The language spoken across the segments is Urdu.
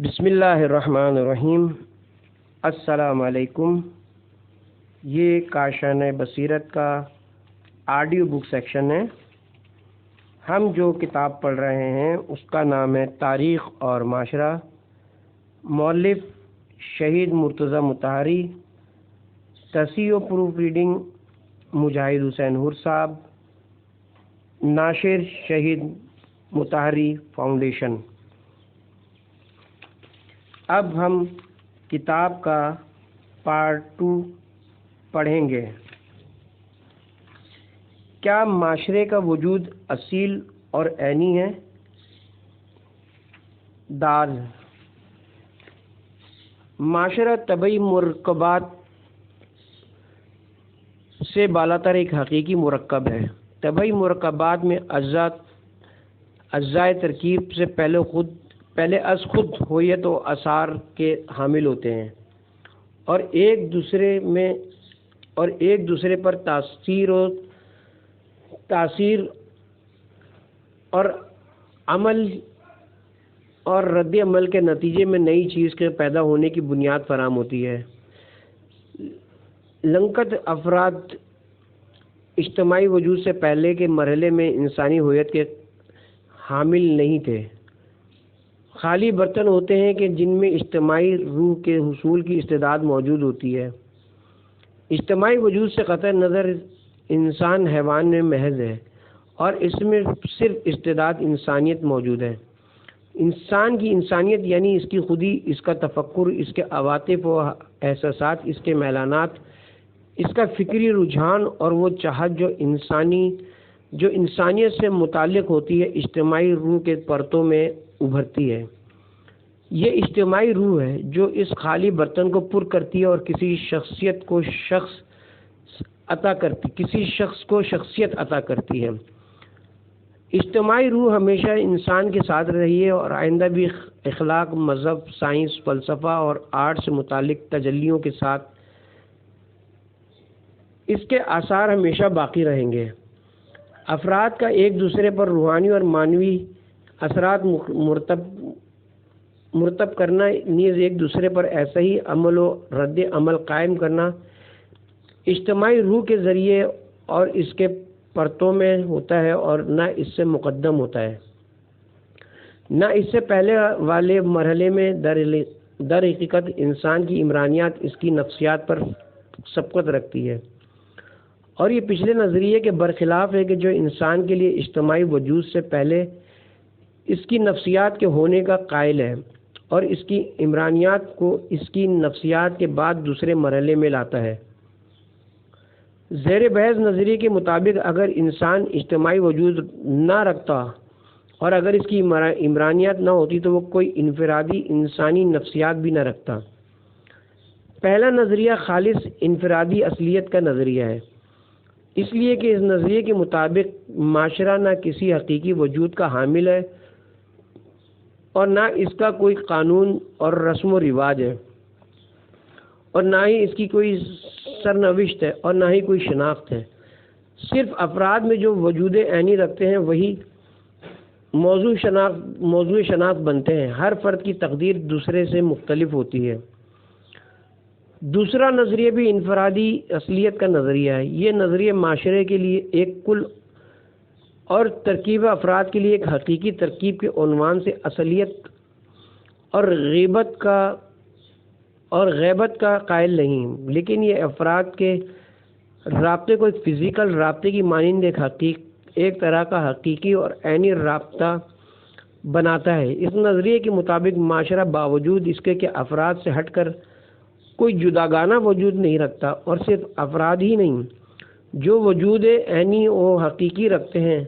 بسم اللہ الرحمن الرحیم۔ السلام علیکم۔ یہ کاشان بصیرت کا آڈیو بک سیکشن ہے۔ ہم جو کتاب پڑھ رہے ہیں اس کا نام ہے تاریخ اور معاشرہ، مؤلف شہید مرتضی مطہری، تصحیح و پروف ریڈنگ مجاہد حسین حر صاحب، ناشر شہید مطہری فاؤنڈیشن۔ اب ہم کتاب کا پارٹ 2 پڑھیں گے۔ کیا معاشرے کا وجود اصیل اور عینی ہے؟ دال معاشرہ طبعی مرکبات سے بالاتر ایک حقیقی مرکب ہے۔ طبعی مرکبات میں اجزائے ترکیب سے پہلے از خود ہویت و آثار کے حامل ہوتے ہیں اور ایک دوسرے پر تاثیر اور عمل اور رد عمل کے نتیجے میں نئی چیز کے پیدا ہونے کی بنیاد فراہم ہوتی ہے۔ لنکت افراد اجتماعی وجود سے پہلے کے مرحلے میں انسانی ہویت کے حامل نہیں تھے۔ خالی برتن ہوتے ہیں کہ جن میں اجتماعی روح کے حصول کی استعداد موجود ہوتی ہے۔ اجتماعی وجود سے قطع نظر انسان حیوان میں محض ہے اور اس میں صرف استعداد انسانیت موجود ہے۔ انسان کی انسانیت یعنی اس کی خودی، اس کا تفکر، اس کے عواطف و احساسات، اس کے میلانات، اس کا فکری رجحان اور وہ چاہت جو انسانیت سے متعلق ہوتی ہے، اجتماعی روح کے پرتوں میں ابھرتی ہے۔ یہ اجتماعی روح ہے جو اس خالی برتن کو پر کرتی ہے اور کسی شخص کو شخصیت عطا کرتی ہے۔ اجتماعی روح ہمیشہ انسان کے ساتھ رہی ہے اور آئندہ بھی اخلاق، مذہب، سائنس، فلسفہ اور آرٹ سے متعلق تجلیوں کے ساتھ اس کے آثار ہمیشہ باقی رہیں گے۔ افراد کا ایک دوسرے پر روحانی اور معنوی اثرات مرتب کرنا، نیز ایک دوسرے پر ایسا ہی عمل و رد عمل قائم کرنا اجتماعی روح کے ذریعے اور اس کے پرتوں میں ہوتا ہے اور نہ اس سے مقدم ہوتا ہے، نہ اس سے پہلے والے مرحلے میں۔ در حقیقت انسان کی عمرانیات اس کی نفسیات پر سبقت رکھتی ہے اور یہ پچھلے نظریے کے برخلاف ہے کہ جو انسان کے لیے اجتماعی وجود سے پہلے اس کی نفسیات کے ہونے کا قائل ہے اور اس کی عمرانیات کو اس کی نفسیات کے بعد دوسرے مرحلے میں لاتا ہے۔ زیر بحث نظریے کے مطابق اگر انسان اجتماعی وجود نہ رکھتا اور اگر اس کی عمرانیات نہ ہوتی تو وہ کوئی انفرادی انسانی نفسیات بھی نہ رکھتا۔ پہلا نظریہ خالص انفرادی اصلیت کا نظریہ ہے، اس لیے کہ اس نظریے کے مطابق معاشرہ نہ کسی حقیقی وجود کا حامل ہے اور نہ اس کا کوئی قانون اور رسم و رواج ہے اور نہ ہی اس کی کوئی سرنوشت ہے اور نہ ہی کوئی شناخت ہے۔ صرف افراد میں جو وجود عینی رکھتے ہیں وہی موضوع شناخت بنتے ہیں۔ ہر فرد کی تقدیر دوسرے سے مختلف ہوتی ہے۔ دوسرا نظریہ بھی انفرادی اصلیت کا نظریہ ہے۔ یہ نظریہ معاشرے کے لیے ایک کل اور ترکیب افراد کے لیے ایک حقیقی ترکیب کے عنوان سے اصلیت اور غیبت کا قائل نہیں، لیکن یہ افراد کے رابطے کو ایک فزیکل رابطے کی مانند ایک طرح کا حقیقی اور عینی رابطہ بناتا ہے۔ اس نظریے کے مطابق معاشرہ باوجود اس کے کہ افراد سے ہٹ کر کوئی جداگانہ وجود نہیں رکھتا اور صرف افراد ہی نہیں جو وجود عینی و حقیقی رکھتے ہیں،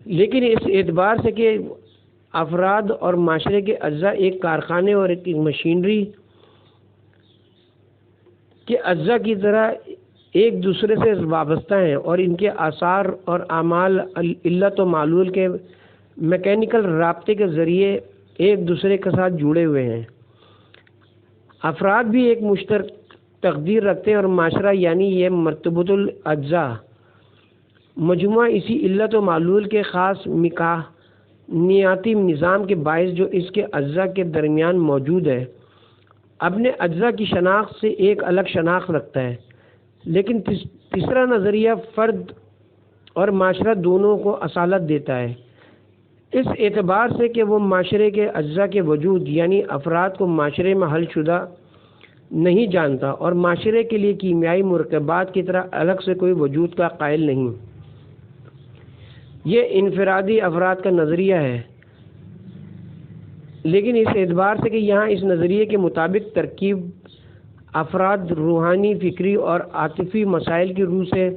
لیکن اس اعتبار سے کہ افراد اور معاشرے کے اجزاء ایک کارخانے اور ایک مشینری کے اجزاء کی طرح ایک دوسرے سے وابستہ ہیں اور ان کے آثار اور اعمال علت و معلول کے میکینیکل رابطے کے ذریعے ایک دوسرے کے ساتھ جڑے ہوئے ہیں۔ افراد بھی ایک مشترک تقدیر رکھتے ہیں اور معاشرہ یعنی یہ مرتبط الاجزاء مجموعہ اسی علت و معلول کے خاص نیاتی نظام کے باعث جو اس کے اجزاء کے درمیان موجود ہے اپنے اجزاء کی شناخت سے ایک الگ شناخت رکھتا ہے، لیکن تیسرا نظریہ فرد اور معاشرہ دونوں کو اصالت دیتا ہے، اس اعتبار سے کہ وہ معاشرے کے اجزاء کے وجود یعنی افراد کو معاشرے میں حل شدہ نہیں جانتا اور معاشرے کے لیے کیمیائی مرکبات کی طرح الگ سے کوئی وجود کا قائل نہیں۔ یہ انفرادی افراد کا نظریہ ہے، لیکن اس اعتبار سے کہ یہاں اس نظریے کے مطابق ترکیب افراد روحانی، فکری اور عاطفی مسائل کی روح سے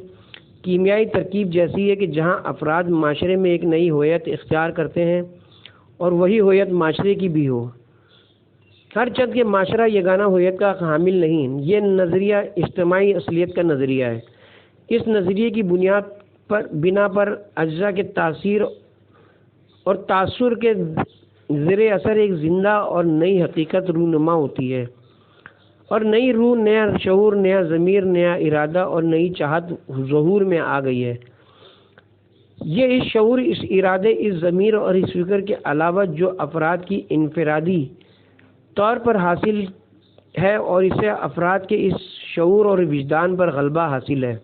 کیمیائی ترکیب جیسی ہے کہ جہاں افراد معاشرے میں ایک نئی ہویت اختیار کرتے ہیں اور وہی ہویت معاشرے کی بھی ہو، ہر چند کے معاشرہ یگانہ ہویت کا حامل نہیں۔ یہ نظریہ اجتماعی اصلیت کا نظریہ ہے۔ اس نظریے کی بنا پر اجزاء کے تاثیر اور تاثر کے زیر اثر ایک زندہ اور نئی حقیقت رونما ہوتی ہے، اور نئی روح، نیا شعور، نیا ضمیر، نیا ارادہ اور نئی چاہت ظہور میں آ گئی ہے۔ یہ اس شعور، اس ارادے، اس ضمیر اور اس فکر کے علاوہ جو افراد کی انفرادی طور پر حاصل ہے اور اسے افراد کے اس شعور اور وجدان پر غلبہ حاصل ہے۔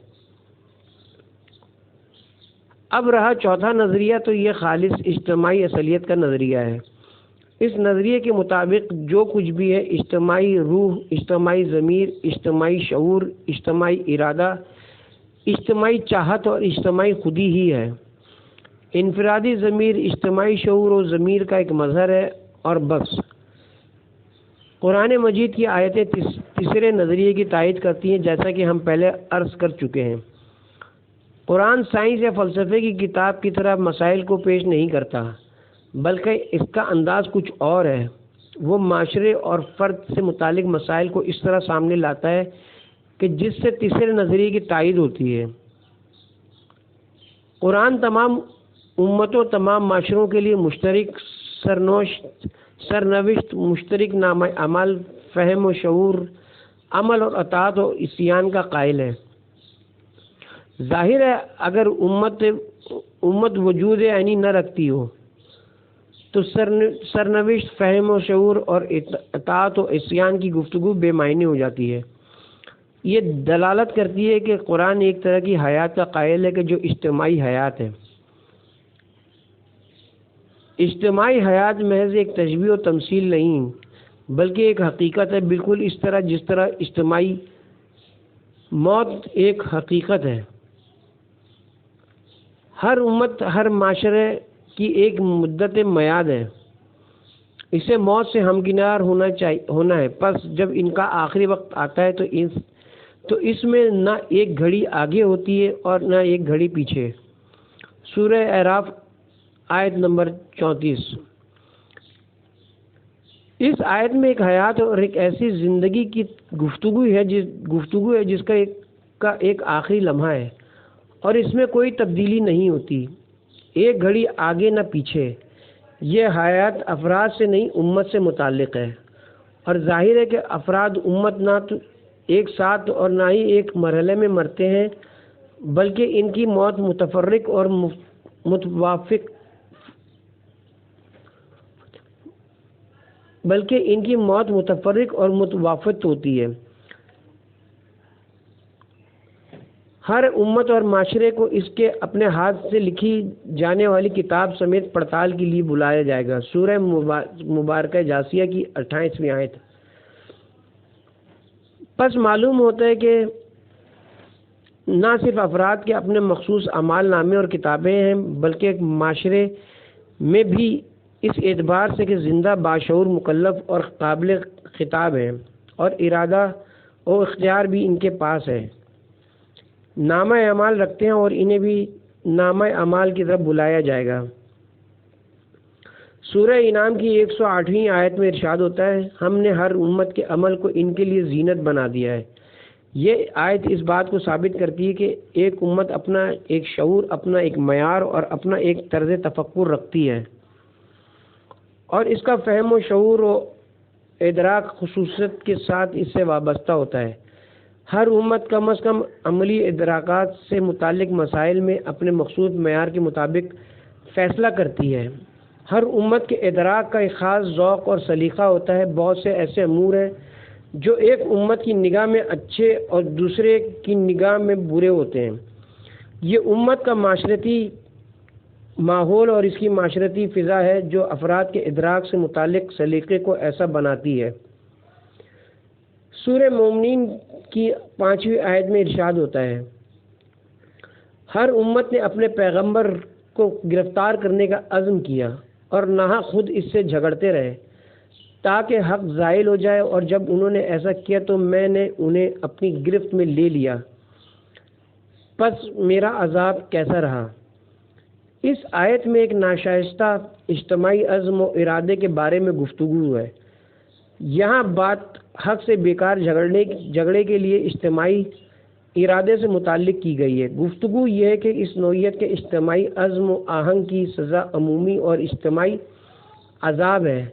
اب رہا چوتھا نظریہ، تو یہ خالص اجتماعی اصلیت کا نظریہ ہے۔ اس نظریے کے مطابق جو کچھ بھی ہے، اجتماعی روح، اجتماعی ضمیر، اجتماعی شعور، اجتماعی ارادہ، اجتماعی چاہت اور اجتماعی خودی ہی ہے۔ انفرادی ضمیر اجتماعی شعور و ضمیر کا ایک مظہر ہے اور بس۔ قرآن مجید کی آیتیں تیسرے نظریے کی تائید کرتی ہیں، جیسا کہ ہم پہلے عرض کر چکے ہیں۔ قرآن سائنس یا فلسفے کی کتاب کی طرح مسائل کو پیش نہیں کرتا، بلکہ اس کا انداز کچھ اور ہے۔ وہ معاشرے اور فرد سے متعلق مسائل کو اس طرح سامنے لاتا ہے کہ جس سے تیسرے نظریے کی تائید ہوتی ہے۔ قرآن تمام امتوں، تمام معاشروں کے لیے مشترک سرنوشت، مشترک نامہ عمل، فہم و شعور، عمل اور اطاعت و عصیان کا قائل ہے۔ ظاہر ہے اگر امت وجود عینی نہ رکھتی ہو تو سرنوشت، فہم و شعور اور اطاعت و عصیان کی گفتگو بے معنی ہو جاتی ہے۔ یہ دلالت کرتی ہے کہ قرآن ایک طرح کی حیات کا قائل ہے کہ جو اجتماعی حیات ہے۔ اجتماعی حیات محض ایک تشبیہ و تمثیل نہیں، بلکہ ایک حقیقت ہے، بالکل اس طرح جس طرح اجتماعی موت ایک حقیقت ہے۔ ہر امت، ہر معاشرے کی ایک مدت میعاد ہے، اسے موت سے ہمکنار ہونا ہے۔ پس جب ان کا آخری وقت آتا ہے تو اس میں نہ ایک گھڑی آگے ہوتی ہے اور نہ ایک گھڑی پیچھے۔ سورہ اعراف آیت نمبر 34۔ اس آیت میں ایک حیات اور ایک ایسی زندگی کی گفتگو ہے جس کا ایک آخری لمحہ ہے اور اس میں کوئی تبدیلی نہیں ہوتی، ایک گھڑی آگے نہ پیچھے۔ یہ حیات افراد سے نہیں، امت سے متعلق ہے، اور ظاہر ہے کہ افراد امت نہ تو ایک ساتھ اور نہ ہی ایک مرحلے میں مرتے ہیں، بلکہ ان کی موت متفرق اور متوافق ہوتی ہے۔ ہر امت اور معاشرے کو اس کے اپنے ہاتھ سے لکھی جانے والی کتاب سمیت پڑتال کے لیے بلایا جائے گا۔ سورہ مبارکہ جاثیہ کی 28ویں آیت۔ پس معلوم ہوتا ہے کہ نہ صرف افراد کے اپنے مخصوص اعمال نامے اور کتابیں ہیں، بلکہ ایک معاشرے میں بھی اس اعتبار سے کہ زندہ، باشعور، مکلف اور قابل خطاب ہیں، اور ارادہ و اختیار بھی ان کے پاس ہے، نامہ اعمال رکھتے ہیں، اور انہیں بھی نامہ اعمال کی طرف بلایا جائے گا۔ سورہ انعام کی 108ویں آیت میں ارشاد ہوتا ہے، ہم نے ہر امت کے عمل کو ان کے لیے زینت بنا دیا ہے۔ یہ آیت اس بات کو ثابت کرتی ہے کہ ایک امت اپنا ایک شعور، اپنا ایک معیار اور اپنا ایک طرز تفکر رکھتی ہے، اور اس کا فہم و شعور و ادراک خصوصیت کے ساتھ اس سے وابستہ ہوتا ہے۔ ہر امت کم از کم عملی ادراکات سے متعلق مسائل میں اپنے مخصوص معیار کے مطابق فیصلہ کرتی ہے۔ ہر امت کے ادراک کا ایک خاص ذوق اور سلیقہ ہوتا ہے۔ بہت سے ایسے امور ہیں جو ایک امت کی نگاہ میں اچھے اور دوسرے کی نگاہ میں برے ہوتے ہیں۔ یہ امت کا معاشرتی ماحول اور اس کی معاشرتی فضا ہے جو افراد کے ادراک سے متعلق سلیقے کو ایسا بناتی ہے۔ سورہ مومنین کی 5ویں آیت میں ارشاد ہوتا ہے، ہر امت نے اپنے پیغمبر کو گرفتار کرنے کا عزم کیا اور نہ خود اس سے جھگڑتے رہے تاکہ حق زائل ہو جائے، اور جب انہوں نے ایسا کیا تو میں نے انہیں اپنی گرفت میں لے لیا، پس میرا عذاب کیسا رہا۔ اس آیت میں ایک ناشائستہ اجتماعی عزم و ارادے کے بارے میں گفتگو ہے۔ یہاں بات حق سے بیکار جھگڑے کے لیے اجتماعی ارادے سے متعلق کی گئی ہے۔ گفتگو یہ ہے کہ اس نوعیت کے اجتماعی عزم و آہنگ کی سزا عمومی اور اجتماعی عذاب ہے۔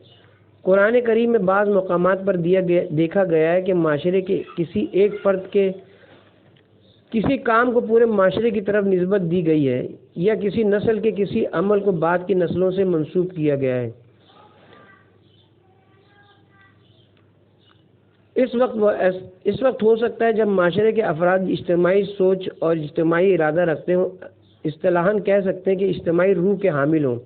قرآن کریم میں بعض مقامات پر دیکھا گیا ہے کہ معاشرے کے کسی ایک فرد کے کسی کام کو پورے معاشرے کی طرف نسبت دی گئی ہے، یا کسی نسل کے کسی عمل کو بعد کی نسلوں سے منسوب کیا گیا ہے۔ اس وقت ہو سکتا ہے جب معاشرے کے افراد اجتماعی سوچ اور اجتماعی ارادہ رکھتے ہوں، اصطلاحاً کہہ سکتے ہیں کہ اجتماعی روح کے حامل ہوں۔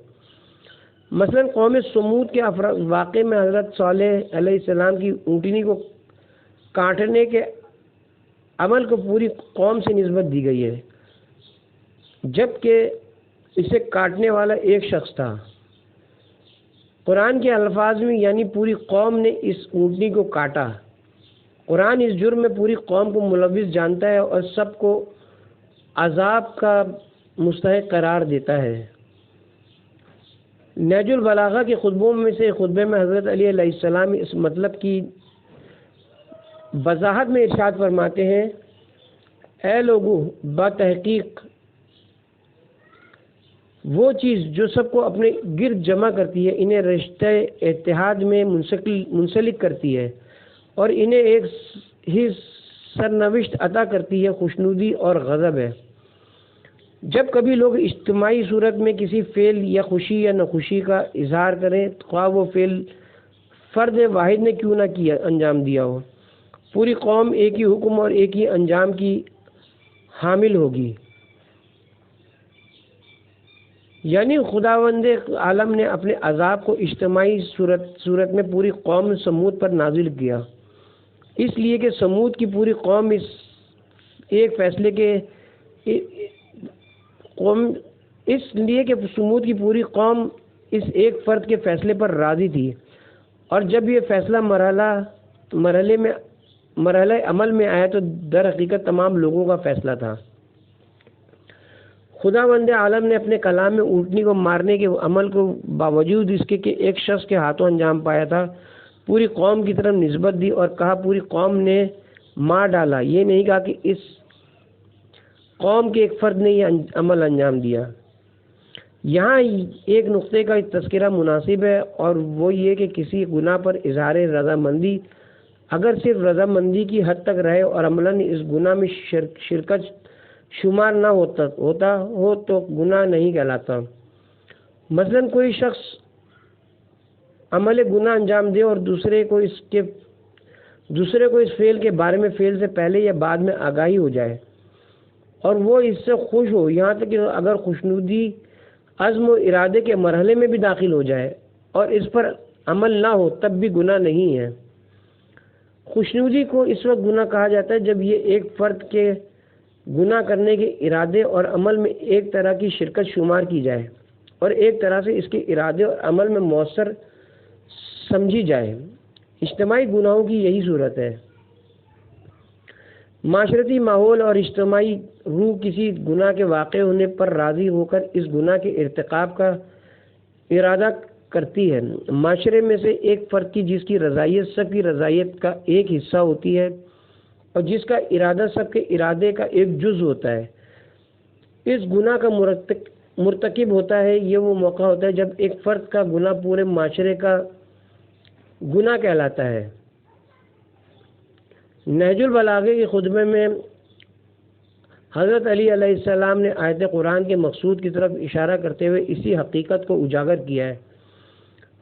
مثلاً قوم سمود کے واقعے میں حضرت صالح علیہ السلام کی اونٹنی کو کاٹنے کے عمل کو پوری قوم سے نسبت دی گئی ہے، جبکہ اسے کاٹنے والا ایک شخص تھا۔ قرآن کے الفاظ میں یعنی پوری قوم نے اس اونٹنی کو کاٹا۔ قرآن اس جرم میں پوری قوم کو ملوث جانتا ہے اور سب کو عذاب کا مستحق قرار دیتا ہے۔ نہج البلاغہ کے خطبوں میں سے خطبے میں حضرت علی علیہ السلام اس مطلب کی وضاحت میں ارشاد فرماتے ہیں، اے لوگو، بتحقیق وہ چیز جو سب کو اپنے گرد جمع کرتی ہے، انہیں رشتہ اتحاد میں منسلک کرتی ہے اور انہیں ایک ہی سرنوشت عطا کرتی ہے، خوشنودی اور غضب ہے۔ جب کبھی لوگ اجتماعی صورت میں کسی فعل یا خوشی یا ناخوشی کا اظہار کریں، خواہ وہ فعل فرد واحد نے کیوں نہ انجام دیا ہو، پوری قوم ایک ہی حکم اور ایک ہی انجام کی حامل ہوگی۔ یعنی خداوند عالم نے اپنے عذاب کو اجتماعی صورت میں پوری قوم سمود پر نازل کیا، اس لیے کہ سمود کی پوری قوم اس ایک فرد کے فیصلے پر راضی تھی، اور جب یہ فیصلہ مرحلہ عمل میں آیا تو در حقیقت تمام لوگوں کا فیصلہ تھا۔ خداوند عالم نے اپنے کلام میں اونٹنی کو مارنے کے عمل کو باوجود اس کے کہ ایک شخص کے ہاتھوں انجام پایا تھا، پوری قوم کی طرف نسبت دی اور کہا پوری قوم نے مار ڈالا۔ یہ نہیں کہا کہ اس قوم کے ایک فرد نے یہ عمل انجام دیا۔ یہاں ایک نقطے کا تذکرہ مناسب ہے، اور وہ یہ کہ کسی گناہ پر اظہار رضامندی اگر صرف رضامندی کی حد تک رہے اور عملاً اس گناہ میں شرکت شمار نہ ہوتا ہو تو گناہ نہیں کہلاتا۔ مثلاً کوئی شخص عمل گناہ انجام دے اور دوسرے کو اس فعل کے بارے میں فعل سے پہلے یا بعد میں آگاہی ہو جائے اور وہ اس سے خوش ہو، یہاں تک کہ اگر خوشنودی عزم و ارادے کے مرحلے میں بھی داخل ہو جائے اور اس پر عمل نہ ہو، تب بھی گناہ نہیں ہے۔ خوشنودی کو اس وقت گناہ کہا جاتا ہے جب یہ ایک فرد کے گناہ کرنے کے ارادے اور عمل میں ایک طرح کی شرکت شمار کی جائے اور ایک طرح سے اس کے ارادے اور عمل میں مؤثر سمجھی جائے۔ اجتماعی گناہوں کی یہی صورت ہے۔ معاشرتی ماحول اور اجتماعی روح کسی گناہ کے واقع ہونے پر راضی ہو کر اس گناہ کے ارتکاب کا ارادہ کرتی ہے۔ معاشرے میں سے ایک فرد کی جس کی رضائیت سب کی رضائیت کا ایک حصہ ہوتی ہے اور جس کا ارادہ سب کے ارادے کا ایک جز ہوتا ہے، اس گناہ کا مرتکب ہوتا ہے۔ یہ وہ موقع ہوتا ہے جب ایک فرد کا گناہ پورے معاشرے کا گناہ کہلاتا ہے۔ نہج البلاغہ کے خطبے میں حضرت علی علیہ السلام نے آیت قرآن کے مقصود کی طرف اشارہ کرتے ہوئے اسی حقیقت کو اجاگر کیا ہے۔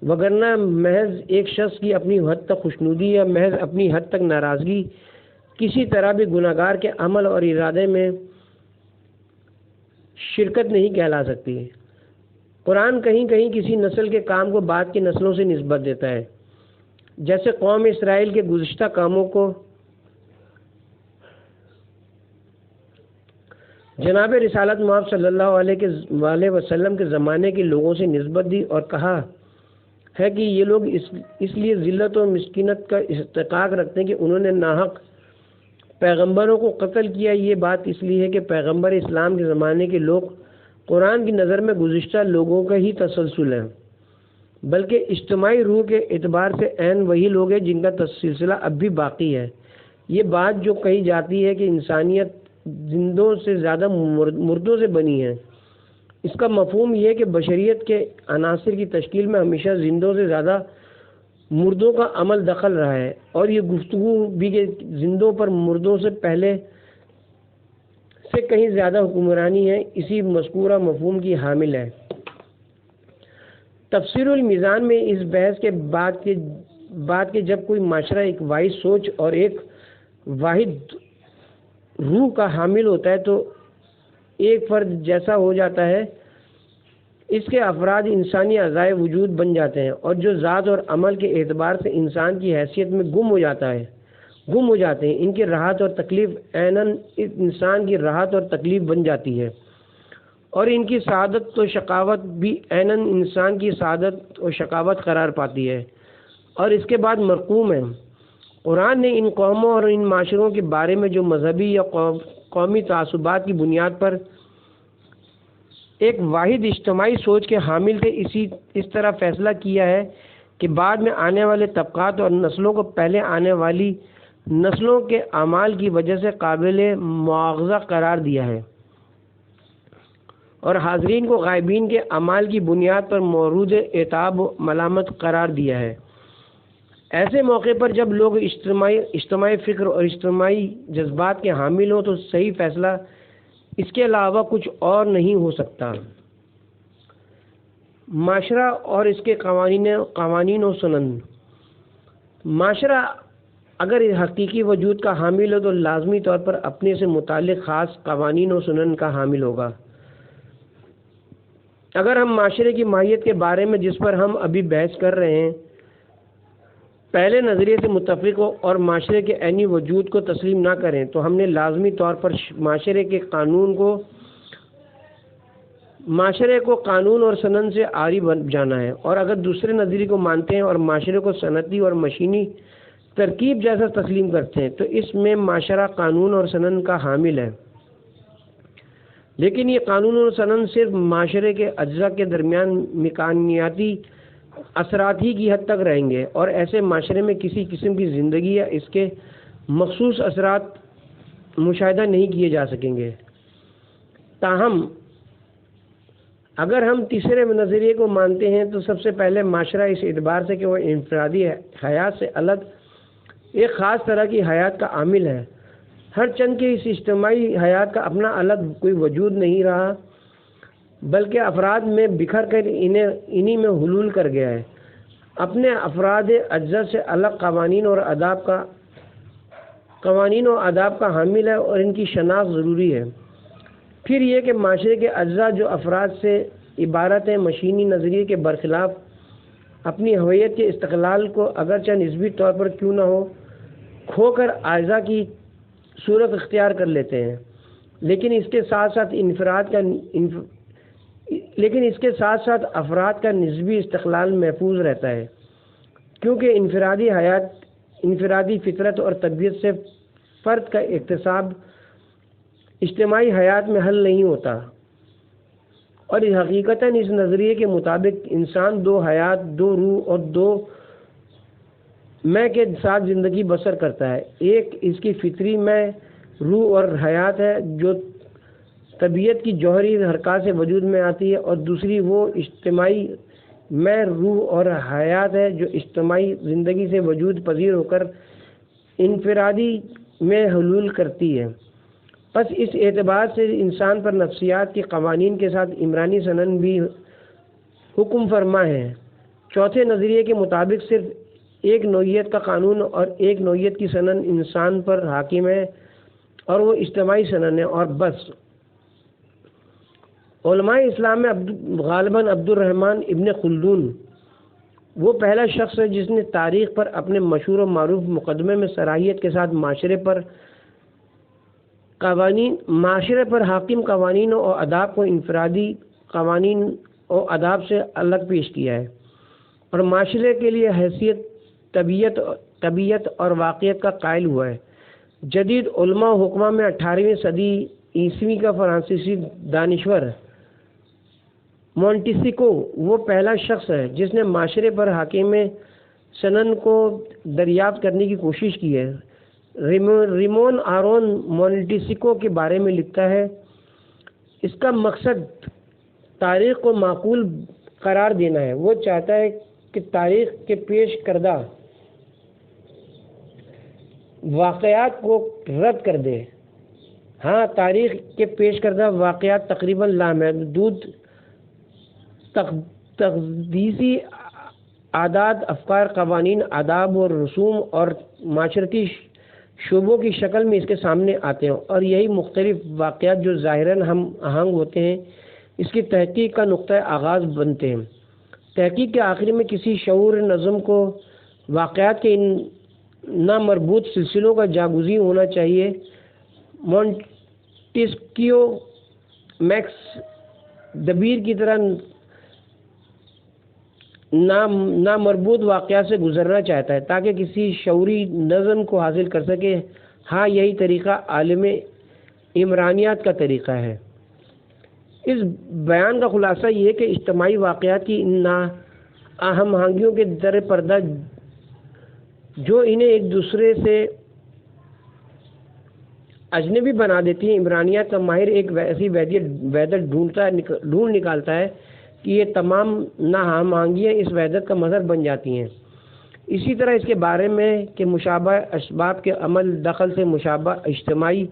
وگرنہ محض ایک شخص کی اپنی حد تک خوشنودی یا محض اپنی حد تک ناراضگی کسی طرح بھی گناہگار کے عمل اور ارادے میں شرکت نہیں کہلا سکتی۔ قرآن کہیں کہیں کسی نسل کے کام کو بعد کی نسلوں سے نسبت دیتا ہے، جیسے قوم اسرائیل کے گزشتہ کاموں کو جناب رسالت مآب صلی اللہ علیہ وسلم کے زمانے کے لوگوں سے نسبت دی اور کہا ہے کہ یہ لوگ اس لیے ذلت و مسکینت کا استحقاق رکھتے ہیں کہ انہوں نے ناحق پیغمبروں کو قتل کیا۔ یہ بات اس لیے ہے کہ پیغمبر اسلام کے زمانے کے لوگ قرآن کی نظر میں گزشتہ لوگوں کا ہی تسلسل ہے، بلکہ اجتماعی روح کے اعتبار سے عین وہی لوگ ہیں جن کا سلسلہ اب بھی باقی ہے۔ یہ بات جو کہی جاتی ہے کہ انسانیت زندوں سے زیادہ مردوں سے بنی ہے، اس کا مفہوم یہ ہے کہ بشریت کے عناصر کی تشکیل میں ہمیشہ زندوں سے زیادہ مردوں کا عمل دخل رہا ہے، اور یہ گفتگو بھی کہ زندوں پر مردوں سے پہلے سے کہیں زیادہ حکمرانی ہے، اسی مذکورہ مفہوم کی حامل ہے۔ تفسیر المیزان میں اس بحث کے بعد کہ جب کوئی معاشرہ ایک واحد سوچ اور ایک واحد روح کا حامل ہوتا ہے تو ایک فرد جیسا ہو جاتا ہے، اس کے افراد انسانی اعضائے وجود بن جاتے ہیں، اور جو ذات اور عمل کے اعتبار سے انسان کی حیثیت میں گم ہو جاتے ہیں، ان کی راحت اور تکلیف عیناً انسان کی راحت اور تکلیف بن جاتی ہے، اور ان کی سعادت و شقاوت بھی عیناً انسان کی سعادت و شقاوت قرار پاتی ہے، اور اس کے بعد مرقوم ہے۔ قرآن نے ان قوموں اور ان معاشروں کے بارے میں جو مذہبی یا قومی تعصبات کی بنیاد پر ایک واحد اجتماعی سوچ کے حامل تھے، اس طرح فیصلہ کیا ہے کہ بعد میں آنے والے طبقات اور نسلوں کو پہلے آنے والی نسلوں کے اعمال کی وجہ سے قابل مواخذہ قرار دیا ہے، اور حاضرین کو غائبین کے اعمال کی بنیاد پر مورود عتاب و ملامت قرار دیا ہے۔ ایسے موقع پر جب لوگ اجتماعی فکر اور اجتماعی جذبات کے حامل ہوں تو صحیح فیصلہ اس کے علاوہ کچھ اور نہیں ہو سکتا۔ معاشرہ اور اس کے قوانین و سنن۔ معاشرہ اگر حقیقی وجود کا حامل ہو تو لازمی طور پر اپنے سے متعلق خاص قوانین و سنن کا حامل ہوگا۔ اگر ہم معاشرے کی ماہیت کے بارے میں جس پر ہم ابھی بحث کر رہے ہیں پہلے نظریے سے متفق ہو اور معاشرے کے عینی وجود کو تسلیم نہ کریں تو ہم نے لازمی طور پر معاشرے کو قانون اور سنن سے عاری بن جانا ہے، اور اگر دوسرے نظریے کو مانتے ہیں اور معاشرے کو صنعتی اور مشینی ترکیب جیسا تسلیم کرتے ہیں تو اس میں معاشرہ قانون اور سنن کا حامل ہے، لیکن یہ قانون اور سنن صرف معاشرے کے اجزاء کے درمیان مکانیاتی اثرات ہی کی حد تک رہیں گے، اور ایسے معاشرے میں کسی قسم کی زندگی یا اس کے مخصوص اثرات مشاہدہ نہیں کیے جا سکیں گے۔ تاہم اگر ہم تیسرے نظریے کو مانتے ہیں تو سب سے پہلے معاشرہ اس اعتبار سے کہ وہ انفرادی حیات سے الگ ایک خاص طرح کی حیات کا عامل ہے، ہر چند کے اس اجتماعی حیات کا اپنا الگ کوئی وجود نہیں رہا بلکہ افراد میں بکھر کر انہی میں حلول کر گیا ہے، اپنے افراد اجزاء سے الگ قوانین و آداب کا حامل ہے، اور ان کی شناخت ضروری ہے۔ پھر یہ کہ معاشرے کے اجزاء جو افراد سے عبارت ہیں مشینی نظریے کے برخلاف اپنی ہویت کے استقلال کو اگرچہ نسبی طور پر کیوں نہ ہو کھو کر اعضاء کی صورت اختیار کر لیتے ہیں، لیکن اس کے ساتھ ساتھ افراد کا نسبی استقلال محفوظ رہتا ہے، کیونکہ انفرادی فطرت اور طبیعت سے فرد کا اکتساب اجتماعی حیات میں حل نہیں ہوتا، اور حقیقتاً اس نظریے کے مطابق انسان دو حیات، دو روح اور دو میں کے ساتھ زندگی بسر کرتا ہے۔ ایک اس کی فطری میں روح اور حیات ہے جو طبیعت کی جوہری حرکات سے وجود میں آتی ہے، اور دوسری وہ اجتماعی میں روح اور حیات ہے جو اجتماعی زندگی سے وجود پذیر ہو کر انفرادی میں حلول کرتی ہے۔ پس اس اعتبار سے انسان پر نفسیات کے قوانین کے ساتھ عمرانی سنن بھی حکم فرما ہے، چوتھے نظریے کے مطابق صرف ایک نوعیت کا قانون اور ایک نوعیت کی سنن انسان پر حاکم ہے اور وہ اجتماعی سنن ہے اور بس۔ علماء اسلام میں غالباً عبد الرحمن ابن خلدون وہ پہلا شخص ہے جس نے تاریخ پر اپنے مشہور و معروف مقدمے میں صراحت کے ساتھ معاشرے پر حاکم قوانین و آداب کو انفرادی قوانین و آداب سے الگ پیش کیا ہے اور معاشرے کے لیے حیثیت طبیعت اور واقعیت کا قائل ہوا ہے۔ جدید علماء و حکماء میں 18ویں صدی عیسوی کا فرانسیسی دانشور مونٹیسکو وہ پہلا شخص ہے جس نے معاشرے پر حاکم سنن کو دریافت کرنے کی کوشش کی ہے۔ ریمون آرون مونٹیسکو کے بارے میں لکھتا ہے، اس کا مقصد تاریخ کو معقول قرار دینا ہے۔ وہ چاہتا ہے کہ تاریخ کے پیش کردہ واقعات کو رد کر دے۔ ہاں، تاریخ کے پیش کردہ واقعات تقریباً لامحدود تقدیسی عادات، افکار، قوانین، آداب اور رسوم اور معاشرتی شعبوں کی شکل میں اس کے سامنے آتے ہیں، اور یہی مختلف واقعات جو ظاہراً ہم آہنگ ہوتے ہیں اس کی تحقیق کا نقطۂ آغاز بنتے ہیں۔ تحقیق کے آخر میں کسی شعور نظم کو واقعات کے ان نامربوط سلسلوں کا جاگزی ہونا چاہیے۔ مونٹیسکیو میکس دبیر کی طرح نامربوط واقعات سے گزرنا چاہتا ہے تاکہ کسی شعوری نظم کو حاصل کر سکے۔ ہاں، یہی طریقہ عالم عمرانیات کا طریقہ ہے۔ اس بیان کا خلاصہ یہ ہے کہ اجتماعی واقعات کی ان ناہم آہنگیوں کے در پردہ جو انہیں ایک دوسرے سے اجنبی بنا دیتی ہیں، عمرانیات کا ماہر ایک ایسی وحدت ڈھونڈ نکالتا ہے کہ یہ تمام ناہم آہنگیاں اس وحدت کا مظہر بن جاتی ہیں۔ اسی طرح اس کے بارے میں کہ مشابہ اسباب کے عمل دخل سے مشابہ اجتماعی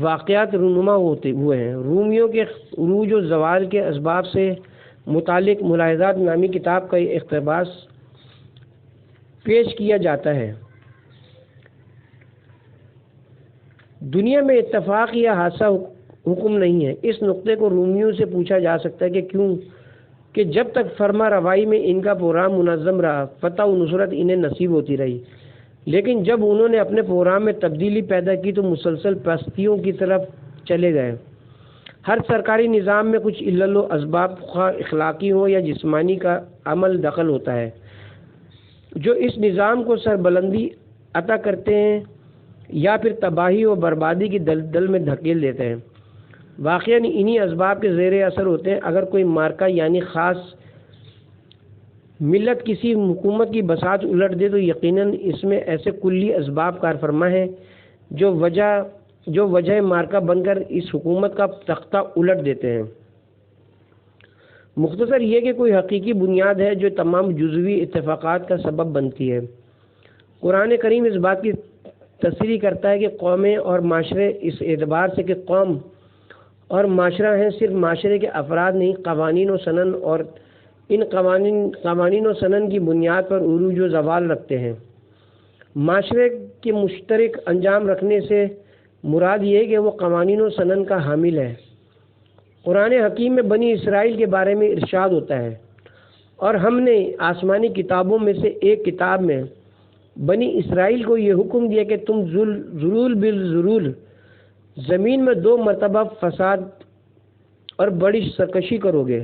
واقعات رونما ہوئے ہیں۔ رومیوں کے عروج و زوال کے اسباب سے متعلق ملاحظات نامی کتاب کا اقتباس پیش کیا جاتا ہے۔ دنیا میں اتفاق یا حادثہ حکم نہیں ہے۔ اس نقطے کو رومیوں سے پوچھا جا سکتا ہے کہ کیوں کہ جب تک فرما روائی میں ان کا پروگرام منظم رہا، فتح و نصرت انہیں نصیب ہوتی رہی، لیکن جب انہوں نے اپنے پروگرام میں تبدیلی پیدا کی تو مسلسل پستیوں کی طرف چلے گئے۔ ہر سرکاری نظام میں کچھ علل و اسباب خواہ اخلاقی ہو یا جسمانی کا عمل دخل ہوتا ہے جو اس نظام کو سربلندی عطا کرتے ہیں یا پھر تباہی و بربادی کی دلدل میں دھکیل دیتے ہیں۔ واقعاً انہی اسباب کے زیر اثر ہوتے ہیں۔ اگر کوئی مارکہ یعنی خاص ملت کسی حکومت کی بساط الٹ دے تو یقیناً اس میں ایسے کلی اسباب کار فرما ہیں جو وجہ مارکہ بن کر اس حکومت کا تختہ الٹ دیتے ہیں۔ مختصر یہ کہ کوئی حقیقی بنیاد ہے جو تمام جزوی اتفاقات کا سبب بنتی ہے۔ قرآن کریم اس بات کی تصریح کرتا ہے کہ قومیں اور معاشرے اس اعتبار سے کہ قوم اور معاشرہ ہیں صرف معاشرے کے افراد نہیں، قوانین و سنن، اور ان قوانین و سنن کی بنیاد پر عروج و زوال رکھتے ہیں۔ معاشرے کے مشترک انجام رکھنے سے مراد یہ ہے کہ وہ قوانین و سنن کا حامل ہے۔ قرآن حکیم میں بنی اسرائیل کے بارے میں ارشاد ہوتا ہے، اور ہم نے آسمانی کتابوں میں سے ایک کتاب میں بنی اسرائیل کو یہ حکم دیا کہ تم ضرول بالضرول زمین میں 2 مرتبہ فساد اور بڑی سرکشی کرو گے۔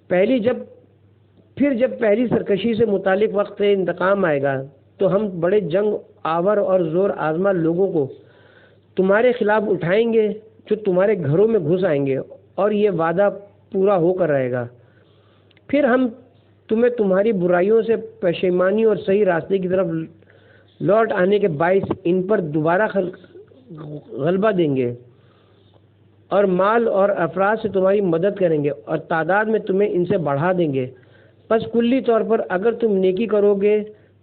جب پہلی سرکشی سے متعلق وقت انتقام آئے گا تو ہم بڑے جنگ آور اور زور آزما لوگوں کو تمہارے خلاف اٹھائیں گے جو تمہارے گھروں میں گھس آئیں گے، اور یہ وعدہ پورا ہو کر رہے گا۔ پھر ہم تمہیں تمہاری برائیوں سے پشیمانی اور صحیح راستے کی طرف لوٹ آنے کے باعث ان پر دوبارہ غلبہ دیں گے، اور مال اور افراد سے تمہاری مدد کریں گے، اور تعداد میں تمہیں ان سے بڑھا دیں گے۔ پس کلی طور پر اگر تم نیکی کرو گے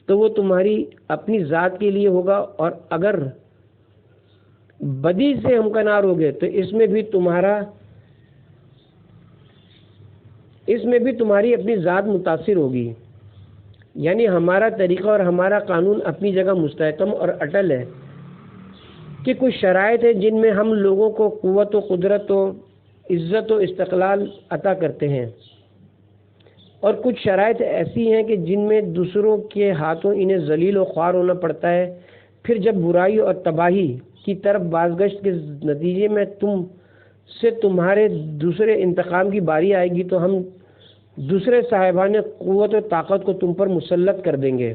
تو وہ تمہاری اپنی ذات کے لیے ہوگا، اور اگر بدی سے ہمکنار ہوگے تو اس میں بھی اس میں بھی تمہاری اپنی ذات متاثر ہوگی، یعنی ہمارا طریقہ اور ہمارا قانون اپنی جگہ مستحکم اور اٹل ہے کہ کچھ شرائط ہیں جن میں ہم لوگوں کو قوت و قدرت و عزت و استقلال عطا کرتے ہیں، اور کچھ شرائط ایسی ہیں کہ جن میں دوسروں کے ہاتھوں انہیں ذلیل و خوار ہونا پڑتا ہے۔ پھر جب برائی اور تباہی کی طرف بازگشت کے نتیجے میں تم سے تمہارے دوسرے انتقام کی باری آئے گی تو ہم دوسرے صاحبان قوت و طاقت کو تم پر مسلط کر دیں گے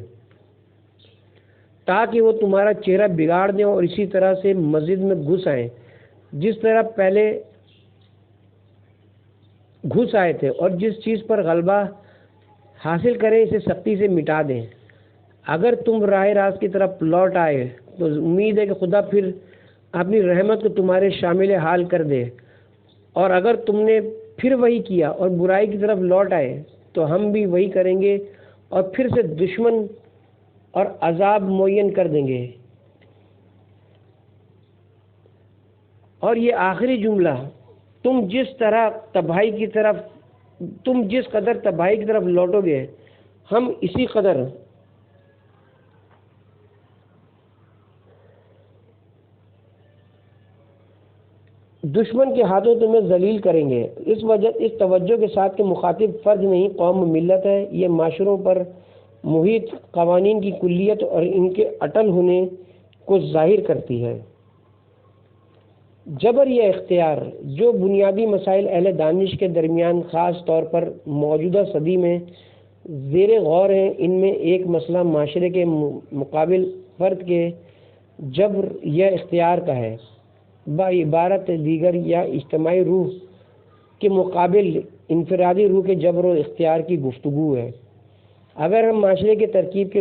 تاکہ وہ تمہارا چہرہ بگاڑ دیں اور اسی طرح سے مسجد میں گھس آئیں جس طرح پہلے گھس آئے تھے، اور جس چیز پر غلبہ حاصل کریں اسے سختی سے مٹا دیں۔ اگر تم راہ راست کی طرف لوٹ آئے تو امید ہے کہ خدا پھر اپنی رحمت کو تمہارے شامل حال کر دے، اور اگر تم نے پھر وہی کیا اور برائی کی طرف لوٹ آئے تو ہم بھی وہی کریں گے اور پھر سے دشمن اور عذاب معین کر دیں گے۔ اور یہ آخری جملہ، تم جس قدر تباہی کی طرف لوٹو گے ہم اسی قدر دشمن کے ہاتھوں تمہیں ذلیل کریں گے۔ اس توجہ کے ساتھ کہ مخاطب فرد نہیں قوم و ملت ہے، یہ معاشروں پر محیط قوانین کی کلیت اور ان کے اٹل ہونے کو ظاہر کرتی ہے۔ جبر یا اختیار جو بنیادی مسائل اہل دانش کے درمیان خاص طور پر موجودہ صدی میں زیر غور ہیں، ان میں ایک مسئلہ معاشرے کے مقابل فرد کے جبر یا اختیار کا ہے، بعبارت دیگر یا اجتماعی روح کے مقابل انفرادی روح کے جبر و اختیار کی گفتگو ہے۔ اگر ہم معاشرے کے ترکیب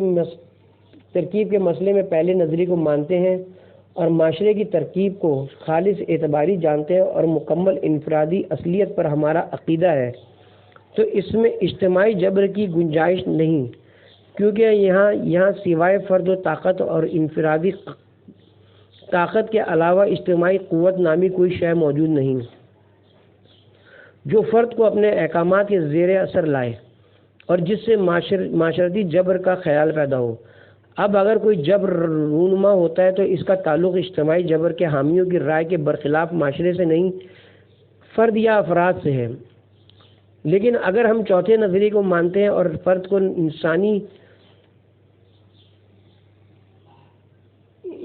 کے مسئلے میں پہلے نظریے کو مانتے ہیں اور معاشرے کی ترکیب کو خالص اعتباری جانتے ہیں اور مکمل انفرادی اصلیت پر ہمارا عقیدہ ہے، تو اس میں اجتماعی جبر کی گنجائش نہیں، کیونکہ یہاں سوائے فرد و طاقت اور انفرادی طاقت کے علاوہ اجتماعی قوت نامی کوئی شے موجود نہیں جو فرد کو اپنے احکامات کے زیر اثر لائے اور جس سے معاشرتی جبر کا خیال پیدا ہو۔ اب اگر کوئی جبر رونما ہوتا ہے تو اس کا تعلق اجتماعی جبر کے حامیوں کی رائے کے برخلاف معاشرے سے نہیں، فرد یا افراد سے ہے۔ لیکن اگر ہم چوتھے نظریے کو مانتے ہیں اور فرد کو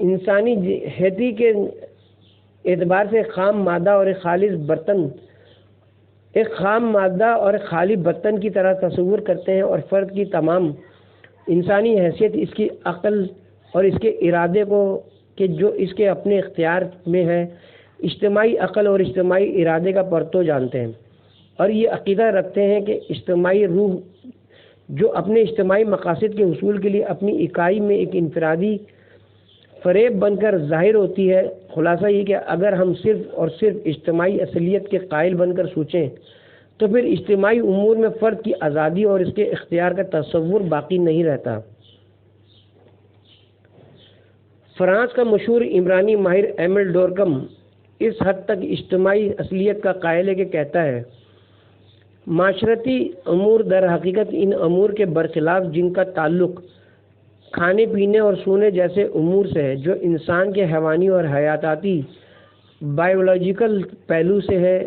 انسانی حیثیت کے اعتبار سے ایک خام مادہ اور ایک خالی برتن کی طرح تصور کرتے ہیں، اور فرد کی تمام انسانی حیثیت اس کی عقل اور اس کے ارادے کو کہ جو اس کے اپنے اختیار میں ہے، اجتماعی عقل اور اجتماعی ارادے کا پرتو جانتے ہیں، اور یہ عقیدہ رکھتے ہیں کہ اجتماعی روح جو اپنے اجتماعی مقاصد کے حصول کے لیے اپنی اکائی میں ایک انفرادی فریب بن کر ظاہر ہوتی ہے۔ خلاصہ یہ کہ اگر ہم صرف اور صرف اجتماعی اصلیت کے قائل بن کر سوچیں تو پھر اجتماعی امور میں فرد کی آزادی اور اس کے اختیار کا تصور باقی نہیں رہتا۔ فرانس کا مشہور عمرانی ماہر ایمل ڈورکم اس حد تک اجتماعی اصلیت کا قائل ہے کہ کہتا ہے، معاشرتی امور در حقیقت ان امور کے برخلاف جن کا تعلق کھانے پینے اور سونے جیسے امور سے ہے، جو انسان کے حیوانی اور حیاتاتی بائیولوجیکل پہلو سے ہے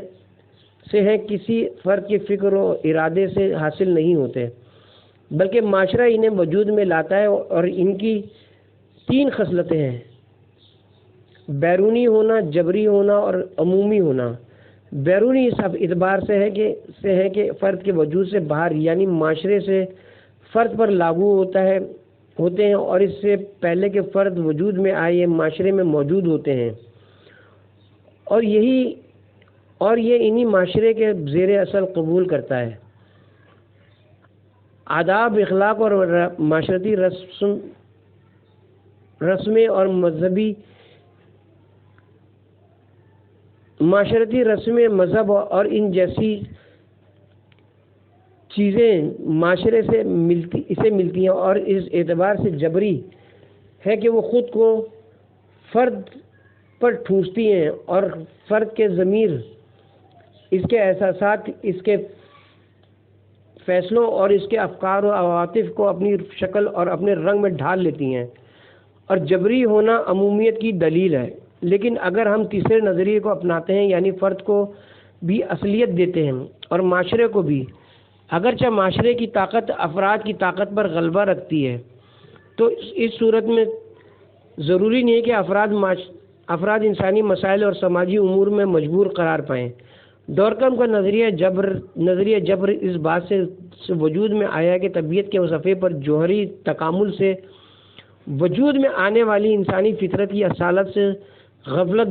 کسی فرد کے فکر و ارادے سے حاصل نہیں ہوتے، بلکہ معاشرہ انہیں وجود میں لاتا ہے، اور ان کی 3 خصلتیں ہیں: بیرونی ہونا، جبری ہونا اور عمومی ہونا۔ بیرونی اس اعتبار سے ہے کہ فرد کے وجود سے باہر یعنی معاشرے سے فرد پر لاگو ہوتے ہیں، اور اس سے پہلے کہ فرد وجود میں آئے یہ معاشرے میں موجود ہوتے ہیں، اور یہ انہی معاشرے کے زیر اثر قبول کرتا ہے۔ آداب، اخلاق اور معاشرتی رسمیں اور معاشرتی رسمیں، مذہب اور ان جیسی چیزیں معاشرے سے ملتی ہیں، اور اس اعتبار سے جبری ہے کہ وہ خود کو فرد پر ٹھونستی ہیں، اور فرد کے ضمیر، اس کے احساسات، اس کے فیصلوں اور اس کے افکار و عواطف کو اپنی شکل اور اپنے رنگ میں ڈھال لیتی ہیں، اور جبری ہونا عمومیت کی دلیل ہے۔ لیکن اگر ہم تیسرے نظریے کو اپناتے ہیں، یعنی فرد کو بھی اصلیت دیتے ہیں اور معاشرے کو بھی، اگرچہ معاشرے کی طاقت افراد کی طاقت پر غلبہ رکھتی ہے، تو اس صورت میں ضروری نہیں ہے کہ افراد انسانی مسائل اور سماجی امور میں مجبور قرار پائیں۔ ڈورکم کا نظریہ جبر اس بات سے وجود میں آیا کہ طبیعت کے صفحے پر جوہری تکامل سے وجود میں آنے والی انسانی فطرت کی اصالت سے غفلت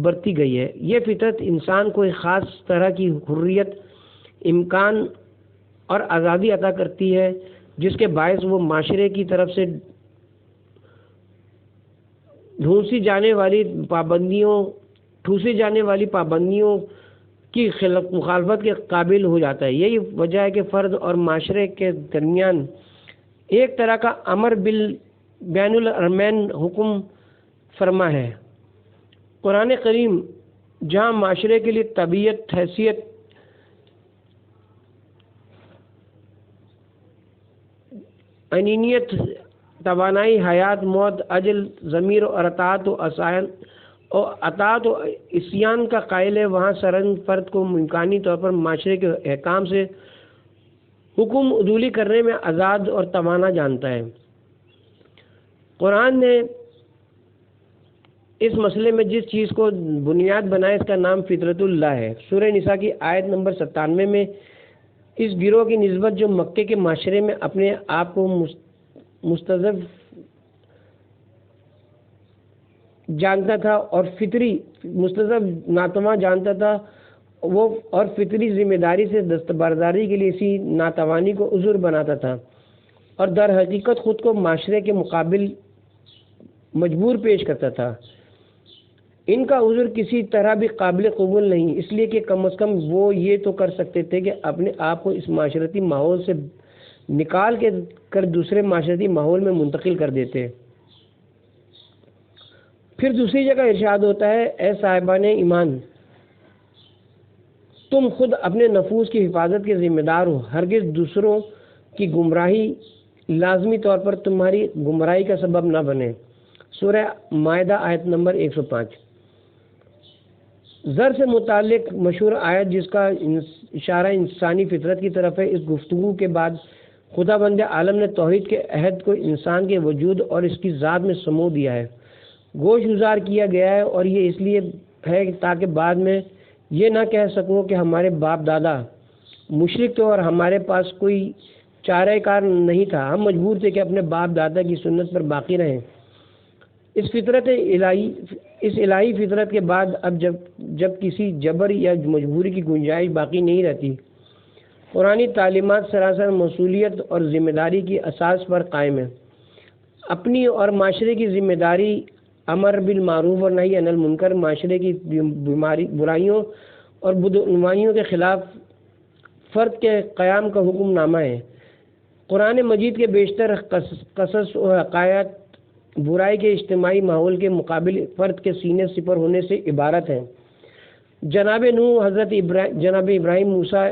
برتی گئی ہے۔ یہ فطرت انسان کو ایک خاص طرح کی حریت، امکان اور آزادی عطا کرتی ہے، جس کے باعث وہ معاشرے کی طرف سے ٹھوسی جانے والی پابندیوں کی مخالفت کے قابل ہو جاتا ہے۔ یہی وجہ ہے کہ فرد اور معاشرے کے درمیان ایک طرح کا امر بین الامرین حکم فرما ہے۔ قرآن کریم جہاں معاشرے کے لیے طبیعت، حیثیت، انانیت، توانائی، حیات، موت، اجل، ضمیر اور اطاعت و عصیان کا قائل ہے، وہاں سرن فرد کو امکانی طور پر معاشرے کے احکام سے حکم عدولی کرنے میں آزاد اور توانا جانتا ہے۔ قرآن نے اس مسئلے میں جس چیز کو بنیاد بنایا اس کا نام فطرت اللہ ہے۔ سورہ نساء کی آیت نمبر 97 میں اس گروہ کی نسبت جو مکے کے معاشرے میں اپنے آپ کو مستضعف جانتا تھا اور ناتواں جانتا تھا، وہ اور فطری ذمہ داری سے دستبرداری کے لیے اسی ناتوانی کو عذر بناتا تھا اور در حقیقت خود کو معاشرے کے مقابل مجبور پیش کرتا تھا۔ ان کا عذر کسی طرح بھی قابل قبول نہیں، اس لیے کہ کم از کم وہ یہ تو کر سکتے تھے کہ اپنے آپ کو اس معاشرتی ماحول سے نکال کر دوسرے معاشرتی ماحول میں منتقل کر دیتے۔ پھر دوسری جگہ ارشاد ہوتا ہے، اے صاحبان ایمان، تم خود اپنے نفوس کی حفاظت کے ذمہ دار ہو، ہرگز دوسروں کی گمراہی لازمی طور پر تمہاری گمراہی کا سبب نہ بنے۔ سورہ مائدہ آیت نمبر 105۔ زر سے متعلق مشہور آیت جس کا اشارہ انسانی فطرت کی طرف ہے، اس گفتگو کے بعد خدا بند عالم نے توحید کے عہد کو انسان کے وجود اور اس کی ذات میں سمو دیا ہے، گوش گزار کیا گیا ہے، اور یہ اس لیے ہے تاکہ بعد میں یہ نہ کہہ سکوں کہ ہمارے باپ دادا مشرک تھے اور ہمارے پاس کوئی چارہ کار نہیں تھا، ہم مجبور تھے کہ اپنے باپ دادا کی سنت پر باقی رہیں۔ اس الہی فطرت کے بعد اب جب کسی جبر یا مجبوری کی گنجائش باقی نہیں رہتی، قرآنی تعلیمات سراسر موصولیت اور ذمہ داری کی اساس پر قائم ہے۔ اپنی اور معاشرے کی ذمہ داری امر بالمعروف اور نہی عن المنکر، معاشرے کی برائیوں اور بدعنوانیوں کے خلاف فرد کے قیام کا حکم نامہ ہے۔ قرآن مجید کے بیشتر قصص و حکایات برائی کے اجتماعی ماحول کے مقابل فرد کے سینے سپر ہونے سے عبارت ہیں۔ جناب نوح، جناب ابراہیم، موسیٰ،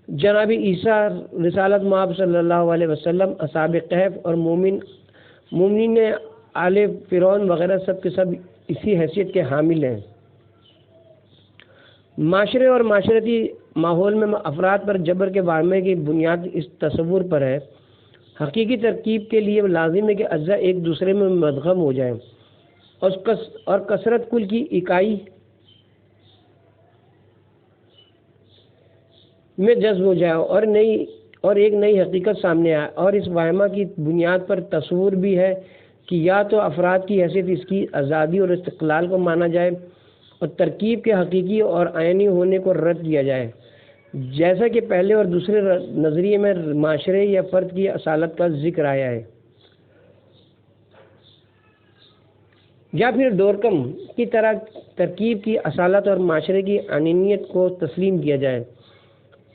جناب عیسیٰ، رسالت مآب صلی اللہ علیہ وسلم، اصحاب کہف اور مومنین آل فرعون وغیرہ سب کے سب اسی حیثیت کے حامل ہیں۔ معاشرے اور معاشرتی ماحول میں افراد پر جبر کے واقعے کی بنیاد اس تصور پر ہے، حقیقی ترکیب کے لیے لازم ہے کہ اجزاء ایک دوسرے میں مدغم ہو جائیں اور کثرت کل کی اکائی میں جذب ہو جائے اور ایک نئی حقیقت سامنے آئے، اور اس واہمہ کی بنیاد پر تصور بھی ہے کہ یا تو افراد کی حیثیت اس کی آزادی اور استقلال کو مانا جائے اور ترکیب کے حقیقی اور عینی ہونے کو رد کیا جائے، جیسا کہ پہلے اور دوسرے نظریے میں معاشرے یا فرد کی اصالت کا ذکر آیا ہے، یا پھر ڈورکم کی طرح ترکیب کی اصالت اور معاشرے کی انانیت کو تسلیم کیا جائے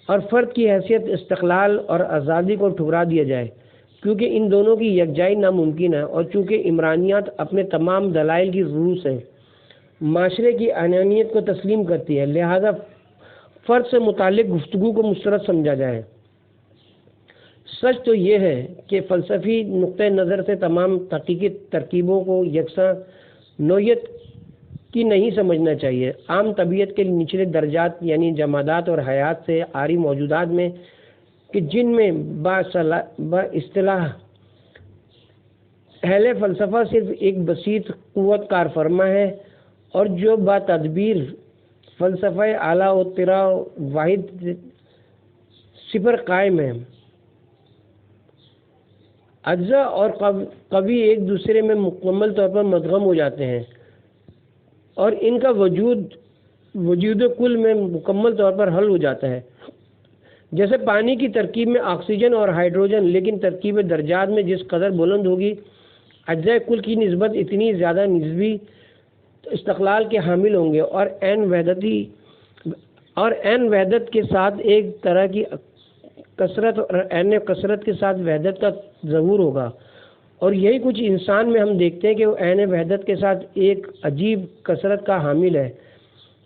اور فرد کی حیثیت، استقلال اور آزادی کو ٹھکرا دیا جائے، کیونکہ ان دونوں کی یکجائی ناممکن ہے، اور چونکہ عمرانیات اپنے تمام دلائل کی روح سے معاشرے کی انانیت کو تسلیم کرتی ہے، لہذا فرد سے متعلق گفتگو کو مسترد سمجھا جائے۔ سچ تو یہ ہے کہ فلسفی نقطۂ نظر سے تمام تحقیقی ترکیبوں کو یکساں نوعیت کی نہیں سمجھنا چاہیے۔ عام طبیعت کے نچلے درجات یعنی جمادات اور حیات سے عاری موجودات میں کہ جن میں با اصطلاح اہل فلسفہ صرف ایک بسیط قوت کار فرما ہے اور جو با تدبیر فلسفہ اعلیٰ و ترا واحد صفر قائم ہے، اجزاء اور قوی ایک دوسرے میں مکمل طور پر مدغم ہو جاتے ہیں اور ان کا وجود کل میں مکمل طور پر حل ہو جاتا ہے۔ جیسے پانی کی ترکیب میں آکسیجن اور ہائیڈروجن، لیکن ترکیب درجات میں جس قدر بلند ہوگی، اجزاء کل کی نسبت اتنی زیادہ نسبی استقلال کے حامل ہوں گے اور عین وحدت کے ساتھ ایک طرح کی کثرت اور عین کثرت کے ساتھ وحدت کا ظہور ہوگا۔ اور یہی کچھ انسان میں ہم دیکھتے ہیں کہ وہ عین وحدت کے ساتھ ایک عجیب کثرت کا حامل ہے،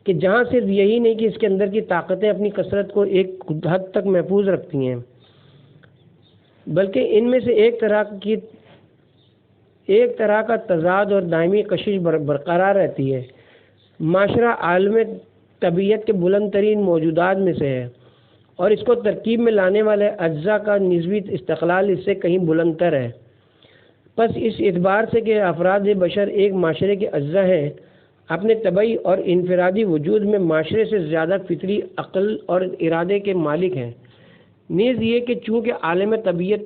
کہ جہاں صرف یہی نہیں کہ اس کے اندر کی طاقتیں اپنی کثرت کو ایک حد تک محفوظ رکھتی ہیں، بلکہ ان میں سے ایک طرح کا تضاد اور دائمی کشش برقرار رہتی ہے۔ معاشرہ عالم طبیعت کے بلند ترین موجودات میں سے ہے اور اس کو ترکیب میں لانے والے اجزاء کا نسبی استقلال اس سے کہیں بلند تر ہے۔ پس اس اعتبار سے کہ افراد بشر ایک معاشرے کے اجزاء ہیں، اپنے طبعی اور انفرادی وجود میں معاشرے سے زیادہ فطری عقل اور ارادے کے مالک ہیں۔ نیز یہ کہ چونکہ عالم طبیعت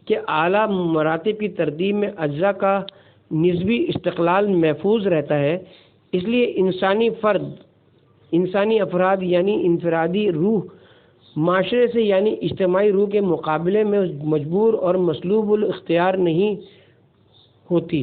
کے اعلیٰ مراتب کی ترتیب میں اجزاء کا نسبی استقلال محفوظ رہتا ہے، اس لیے انسانی افراد یعنی انفرادی روح معاشرے سے یعنی اجتماعی روح کے مقابلے میں مجبور اور مسلوب الاختیار نہیں ہوتی۔